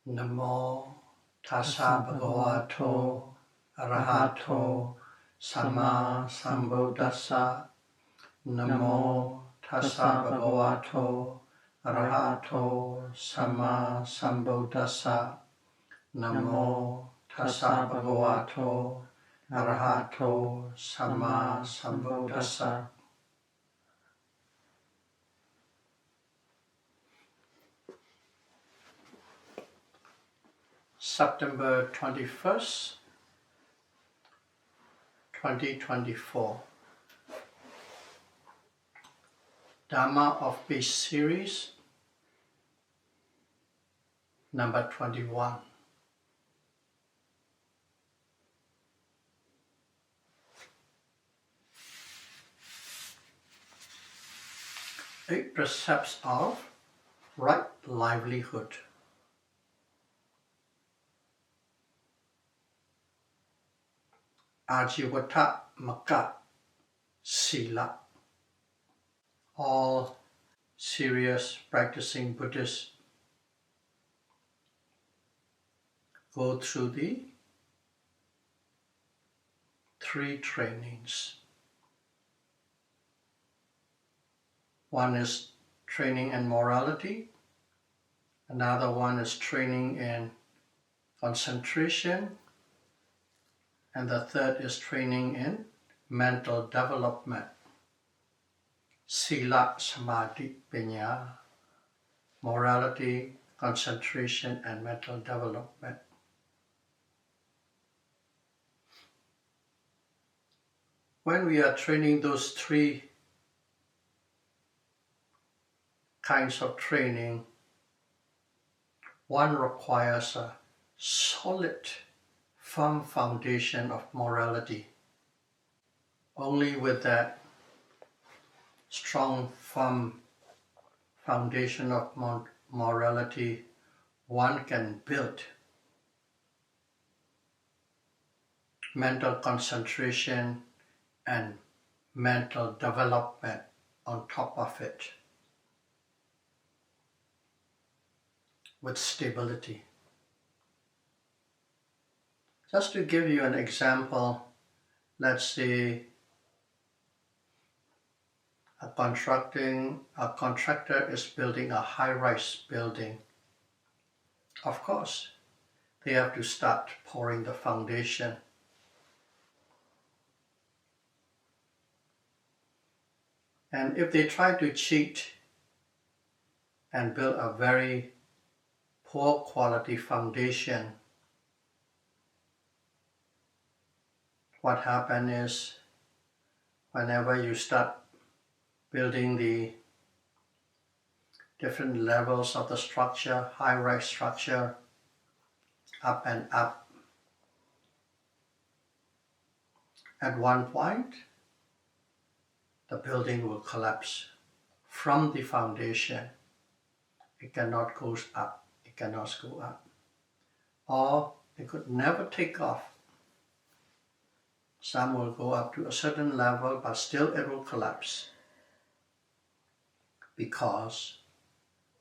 Namo tassa bhagavato arahato samma sambuddhassa. Namo tassa bhagavato arahato samma sambuddhassa. Namo tassa bhagavato arahato samma sambuddhassa. September 21st, 2024. Dhamma of Peace Series, number 21. Eight Precepts of Right Livelihood. Vata, Maka, Sila. All serious practicing Buddhists go through the three trainings. One is training in morality, another one is training in concentration, and the third is training in mental development. Sila, Samadhi, Panya, morality, concentration, and mental development. When we are training those three kinds of training, one requires a solid, firm foundation of morality. Only with that strong, firm foundation of morality, one can build mental concentration and mental development on top of it with stability. Just to give you an example, let's say a contractor is building a high-rise building. Of course, they have to start pouring the foundation. And if they try to cheat and build a very poor quality foundation, what happens is whenever you start building the different levels of the structure, high-rise structure, up and up, at one point, the building will collapse from the foundation. It cannot go up. It cannot go up. Or it could never take off. Some will go up to a certain level, but still it will collapse because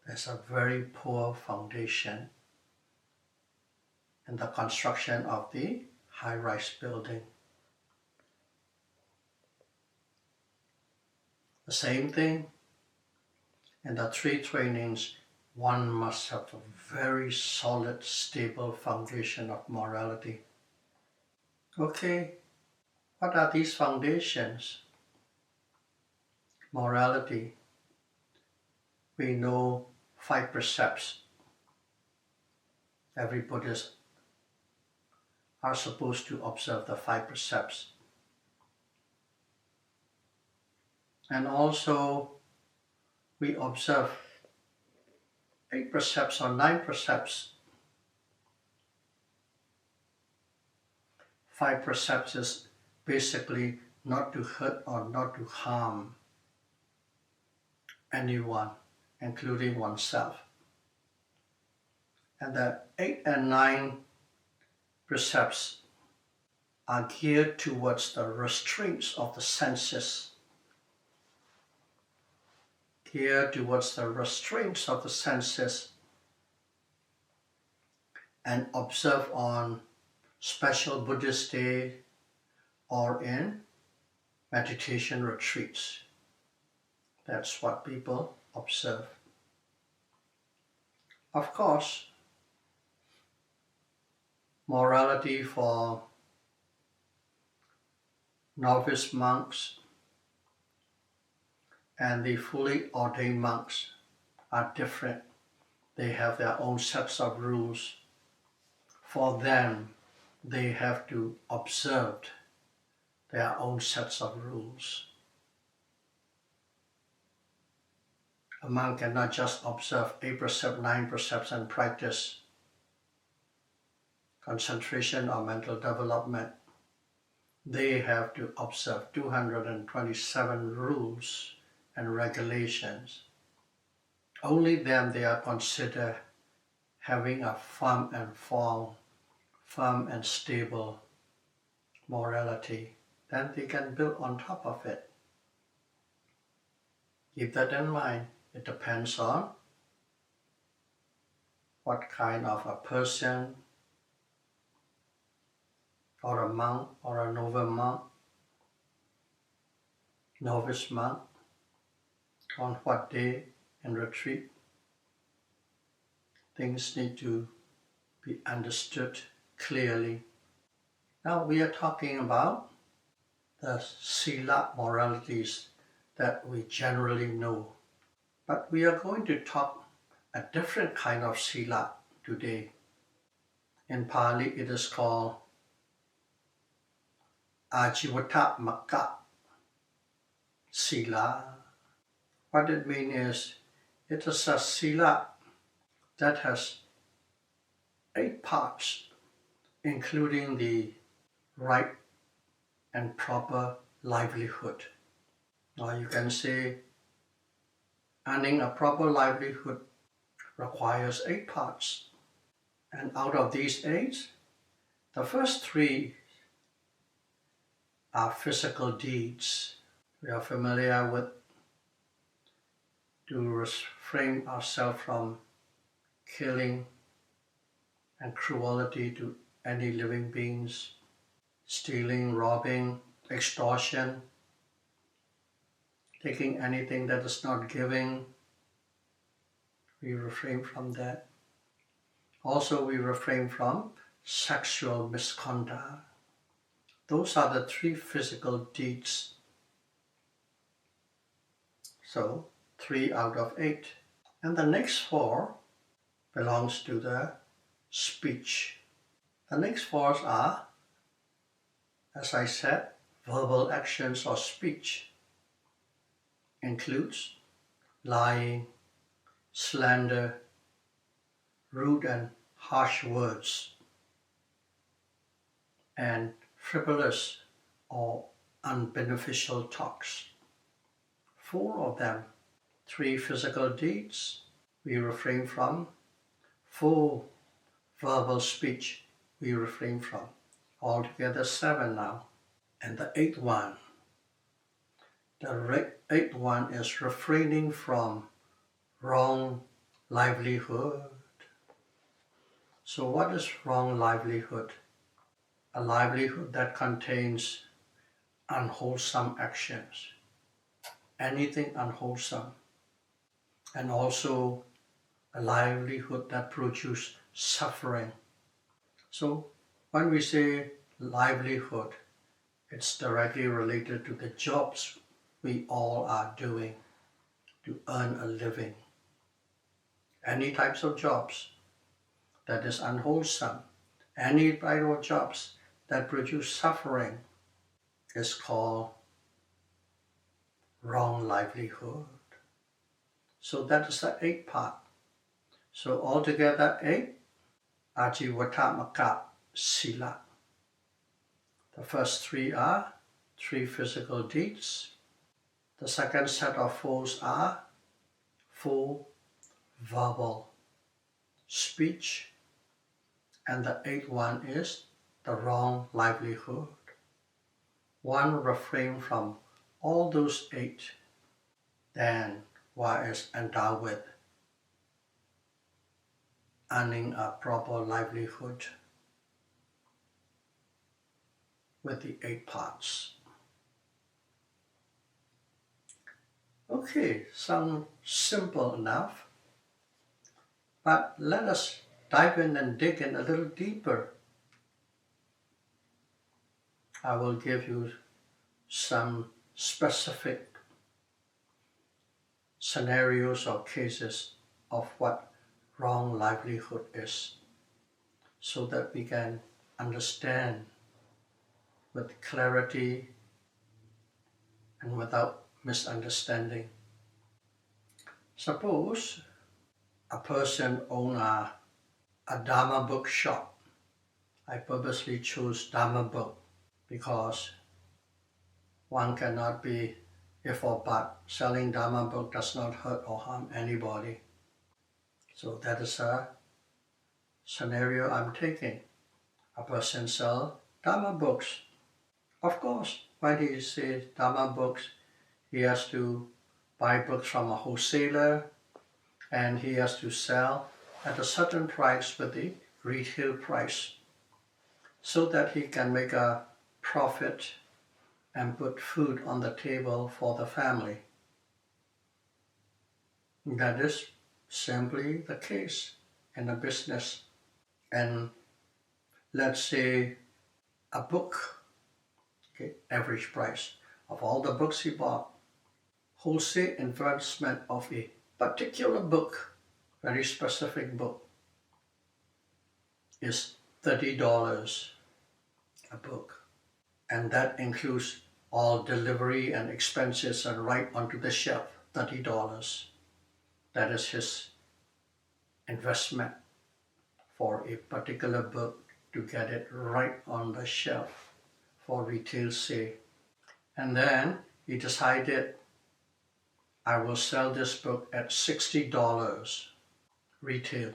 there's a very poor foundation in the construction of the high-rise building. The same thing, in the three trainings, one must have a very solid, stable foundation of morality. Okay, what are these foundations? Morality. We know 5 precepts. Every Buddhist are supposed to observe the 5 precepts. And also, we observe 8 precepts or 9 precepts. 5 precepts is basically not to hurt or not to harm anyone, including oneself. And the 8 and 9 precepts are geared towards the restraints of the senses. Geared towards the restraints of the senses and observe on special Buddhist day or in meditation retreats. That's what people observe. Of course, morality for novice monks and the fully ordained monks are different. They have their own sets of rules. For them, they have to observe their own sets of rules. A monk cannot just observe 8 precepts, 9 precepts and practice concentration or mental development. They have to observe 227 rules and regulations. Only then they are considered having a firm and stable morality. Then they can build on top of it. Keep that in mind. It depends on what kind of a person or a monk or a novice monk, on what day in retreat. Things need to be understood clearly. Now we are talking about the Sila moralities that we generally know. But we are going to talk a different kind of Sila today. In Pali it is called Maka Sila. What it means is, it is a Sila that has 8 parts, including the right and proper livelihood. Now you can say, earning a proper livelihood requires 8 parts. And out of these 8, the first 3 are physical deeds. We are familiar with to refrain ourselves from killing and cruelty to any living beings, stealing, robbing, extortion, taking anything that is not giving. We refrain from that. Also, we refrain from sexual misconduct. Those are the 3 physical deeds. So, 3 out of 8. And the next 4 belongs to the speech. The next 4 are, as I said, verbal actions or speech. Includes lying, slander, rude and harsh words, and frivolous or unbeneficial talks. 4 of them. 3 physical deeds we refrain from. 4 verbal speech we refrain from. Altogether 7 now. And the 8th one. The 8th one is refraining from wrong livelihood. So what is wrong livelihood? A livelihood that contains unwholesome actions. Anything unwholesome. And also a livelihood that produces suffering. So when we say livelihood, it's directly related to the jobs we all are doing to earn a living. Any types of jobs that is unwholesome, any type of jobs that produce suffering is called wrong livelihood. So that is the 8th part. So altogether 8, Maka Sila. The first 3 are 3 physical deeds. The second set of 4 are 4 verbal speech. And the 8th one is the wrong livelihood. One refrain from all those 8, then one is endowed with earning a proper livelihood with the 8 parts. Okay, sounds simple enough, but let us dive in and dig in a little deeper. I will give you some specific scenarios or cases of what wrong livelihood is, so that we can understand with clarity and without misunderstanding. Suppose a person owns a Dhamma book shop. I purposely chose Dhamma book because one cannot be if or but. Selling Dhamma book does not hurt or harm anybody. So that is a scenario I'm taking. A person sells Dhamma books. Of course, when he says Dhamma books, he has to buy books from a wholesaler and he has to sell at a certain price with the retail price so that he can make a profit and put food on the table for the family. That is simply the case in a business. And let's say a book, okay, average price of all the books he bought, wholesale investment of a particular book, very specific book, is $30 a book. And that includes all delivery and expenses and right onto the shelf, $30. That is his investment for a particular book to get it right on the shelf for retail sale. And then he decided, I will sell this book at $60 retail.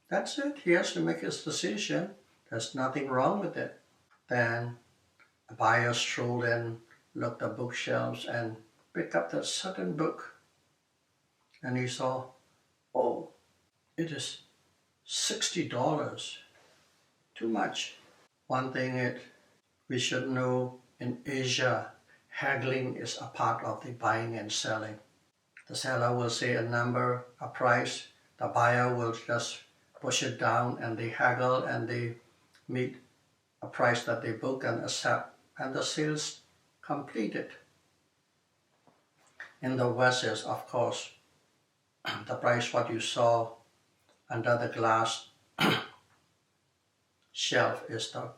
That's it. He has to make his decision. There's nothing wrong with it. Then a buyer strolled in, looked at bookshelves and picked up that certain book. And he saw, oh, it is $60. Too much. One thing we should know, in Asia, haggling is a part of the buying and selling. The seller will say a number, a price, the buyer will just push it down and they haggle and they meet a price that they book and accept, and the sales completed. In the West is, of course, the price what you saw under the glass shelf is the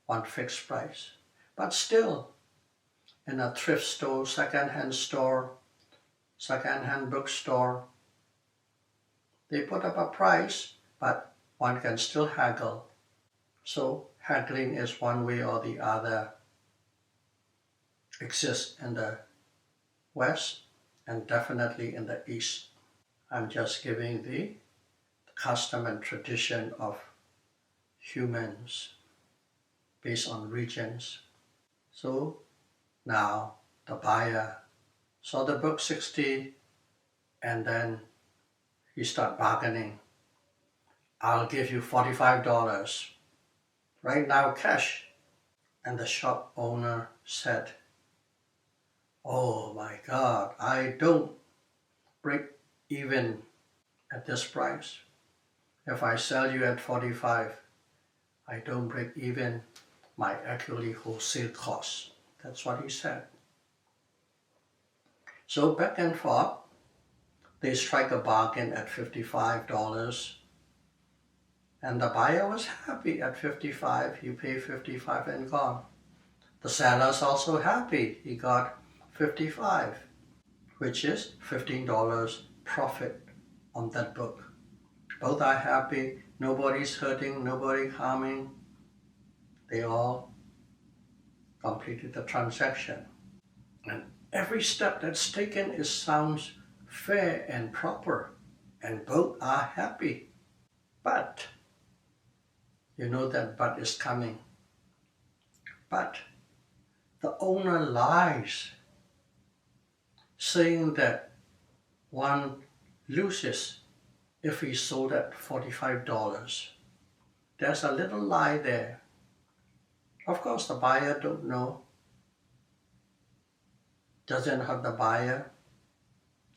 one fixed price. But still, in a thrift store, second-hand bookstore, they put up a price, but one can still haggle. So haggling is one way or the other exists in the West and definitely in the East. I'm just giving the custom and tradition of humans based on regions. So now the buyer saw the book 60 and then he start bargaining. I'll give you $45 right now cash. And the shop owner said, oh my God, I don't break even at this price. If I sell you at 45, I don't break even my actually wholesale cost. That's what he said. So back and forth, they strike a bargain at $55. And the buyer was happy at 55. He paid 55 and gone. The seller's also happy. He got 55, which is $15 profit on that book. Both are happy. Nobody's hurting, nobody harming. They all completed the transaction. And every step that's taken sounds fair and proper, and both are happy. But you know that but is coming. But the owner lies, saying that one loses if he sold at $45. There's a little lie there. Of course, the buyer don't know. Doesn't hurt the buyer.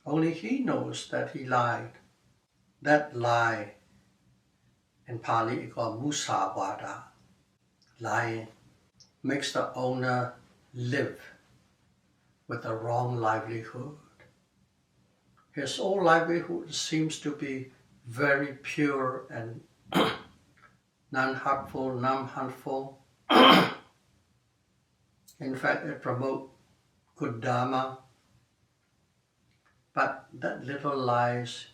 Only he knows that he lied. That lie, in Pali, is called Vata, lying, makes the owner live with a wrong livelihood. His whole livelihood seems to be very pure and non-hurtful, non-harmful. In fact, it promotes good Dhamma. But that little lies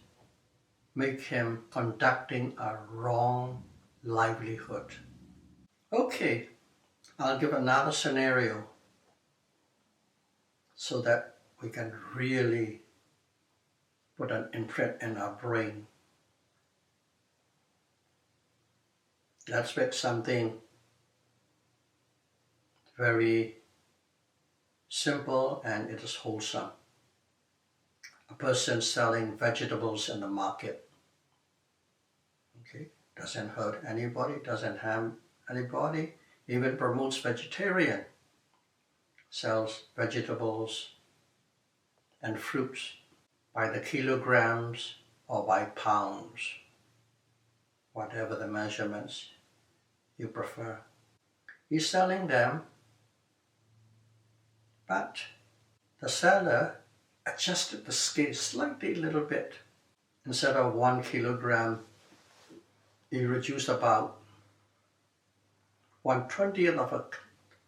make him conducting a wrong livelihood. Okay, I'll give another scenario so that we can really put an imprint in our brain. Let's pick something very simple and it is wholesome. A person selling vegetables in the market. Okay, doesn't hurt anybody, doesn't harm anybody, even promotes vegetarian. Sells vegetables and fruits by the kilograms or by pounds, whatever the measurements you prefer. He's selling them, but the seller adjusted the scale slightly a little bit. Instead of 1 kilogram, he reduced about 1/20th of a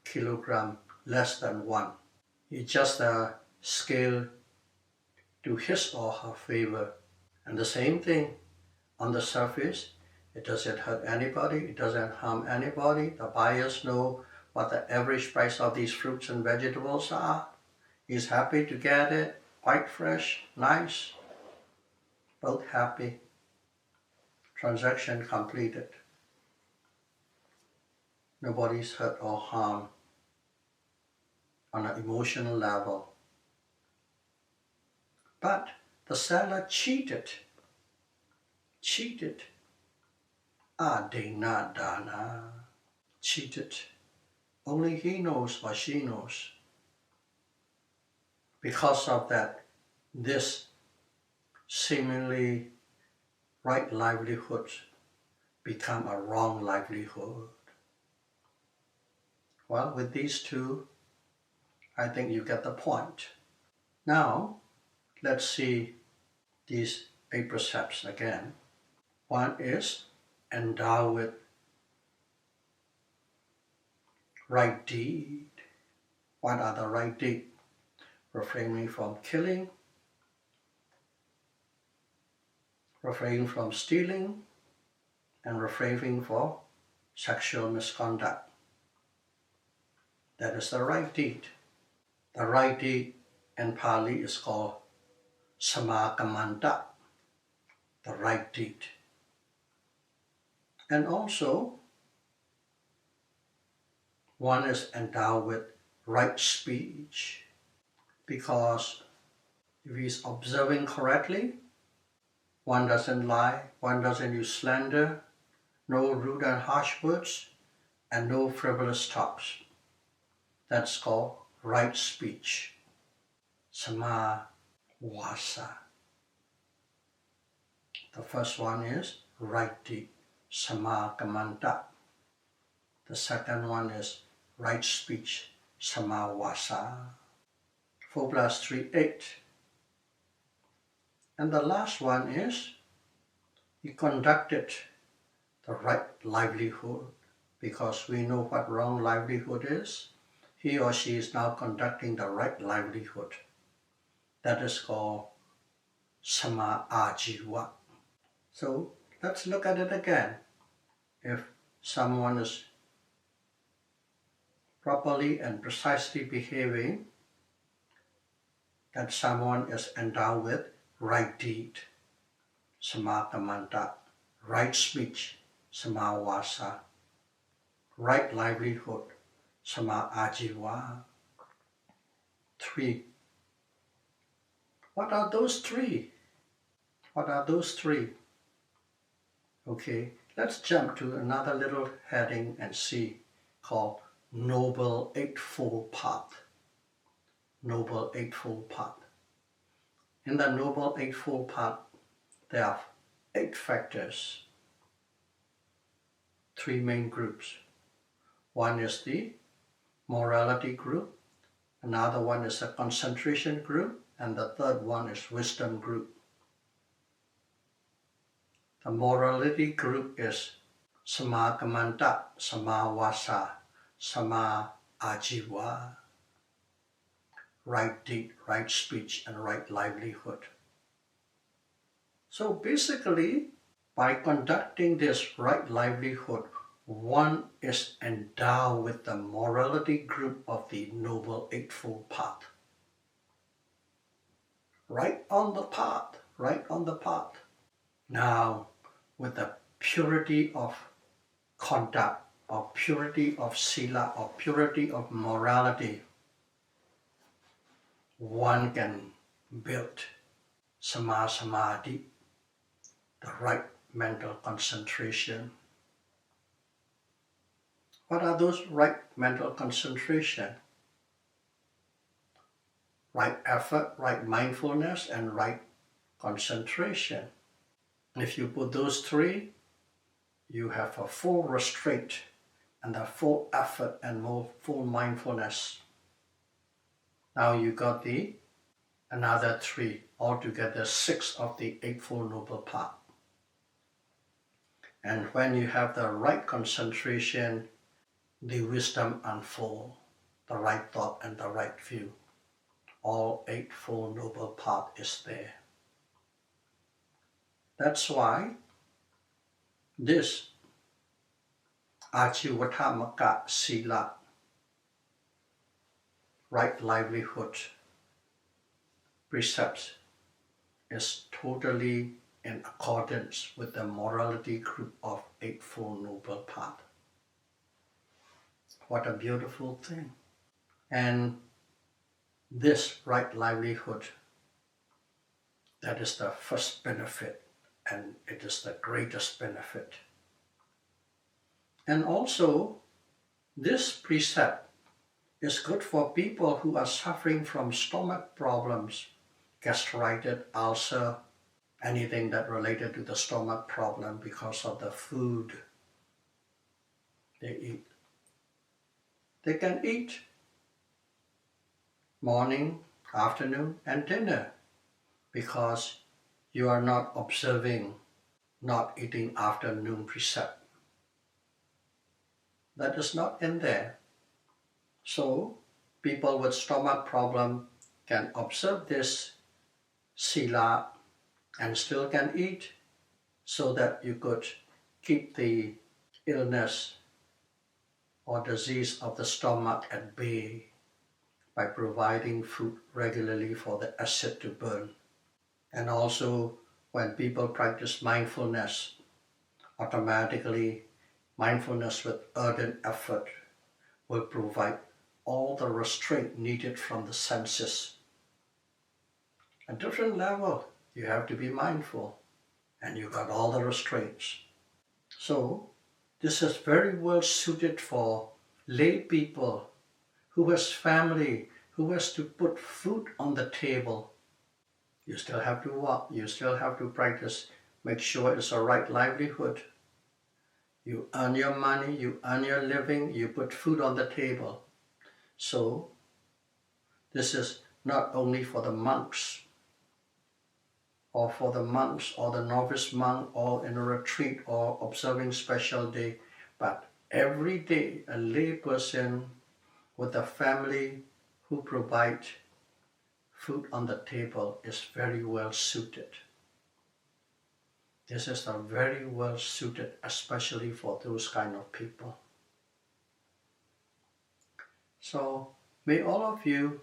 kilogram, less than 1. He adjusts the scale to his or her favor. And the same thing on the surface, it doesn't hurt anybody, it doesn't harm anybody. The buyers know what the average price of these fruits and vegetables are. He's happy to get it, quite fresh, nice, both happy. Transaction completed. Nobody's hurt or harmed on an emotional level. But the seller cheated. Adena dana. Cheated. Only he knows or she knows. Because of that, this seemingly right livelihood become a wrong livelihood. Well, with these two, I think you get the point. Now, let's see these 8 precepts again. One is endow with right deed. What are the right deed? Refraining from killing, refraining from stealing, and refraining from sexual misconduct. That is the right deed. The right deed in Pali is called samakamanta, the right deed. And also, one is endowed with right speech, because if he's observing correctly, one doesn't lie, one doesn't use slander, no rude and harsh words, and no frivolous talks. That's called right speech. Sama wasa. The first one is right deed, sama kamanta. The second one is right speech, sama wasa. 4 plus 3, 8. And the last one is he conducted the right livelihood, because we know what wrong livelihood is. He or she is now conducting the right livelihood. That is called sama ajiva. So let's look at it again. If someone is properly and precisely behaving, that someone is endowed with right deed, samakamanta, right speech, samawasa, right livelihood, sama ajiva. 3. What are those 3? What are those 3? Okay, let's jump to another little heading and see, called Noble Eightfold Path. Noble Eightfold Path. In the Noble Eightfold Path, there are 8 factors, 3 main groups. One is the morality group, another one is a concentration group, and the third one is wisdom group. The morality group is Sama Kamanta, Sama Vasa, Sama Ajiva, right deed, right speech, and right livelihood. So basically, by conducting this right livelihood, one is endowed with the morality group of the Noble Eightfold Path. Right on the path, right on the path. Now, with the purity of conduct, or purity of Sila, or purity of morality, one can build Samadhi, the right mental concentration. What are those right mental concentration? Right effort, right mindfulness, and right concentration. If you put those 3, you have a full restraint and a full effort and full mindfulness. Now you got the another 3, altogether 6 of the Eightfold Noble Path. And when you have the right concentration, the wisdom unfold, the right thought and the right view. All Eightfold Noble Path is there. That's why this Vata Maka Sila, right livelihood, precepts, is totally in accordance with the morality group of Eightfold Noble Path. What a beautiful thing. And this right livelihood, that is the first benefit, and it is the greatest benefit. And also, this precept is good for people who are suffering from stomach problems, gastritis, ulcer, anything that related to the stomach problem because of the food they eat. They can eat morning, afternoon, and dinner because you are not observing not eating afternoon precept. That is not in there. So people with stomach problem can observe this Sila and still can eat, so that you could keep the illness or disease of the stomach at bay by providing food regularly for the acid to burn. And also, when people practice mindfulness, automatically mindfulness with ardent effort will provide all the restraint needed from the senses. At different level, you have to be mindful, and you got all the restraints. So, this is very well suited for lay people who has family, who has to put food on the table. You still have to walk, you still have to practice, make sure it's a right livelihood. You earn your money, you earn your living, you put food on the table. So, this is not only for the monks, or for the monks or the novice monk, or in a retreat or observing special day, but every day a lay person with a family who provide food on the table is very well suited. This is a very well suited, especially for those kind of people. So may all of you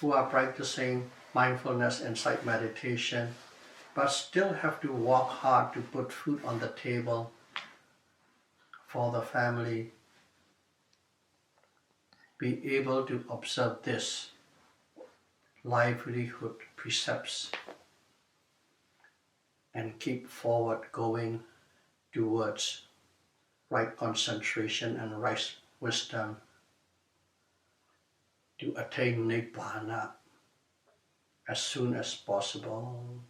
who are practicing mindfulness and sight meditation, but still have to work hard to put food on the table for the family, be able to observe this livelihood precepts and keep forward going towards right concentration and right wisdom to attain Nibbana as soon as possible.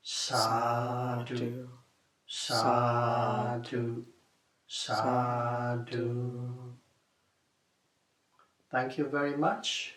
Sadhu, sadhu, sadhu. Thank you very much.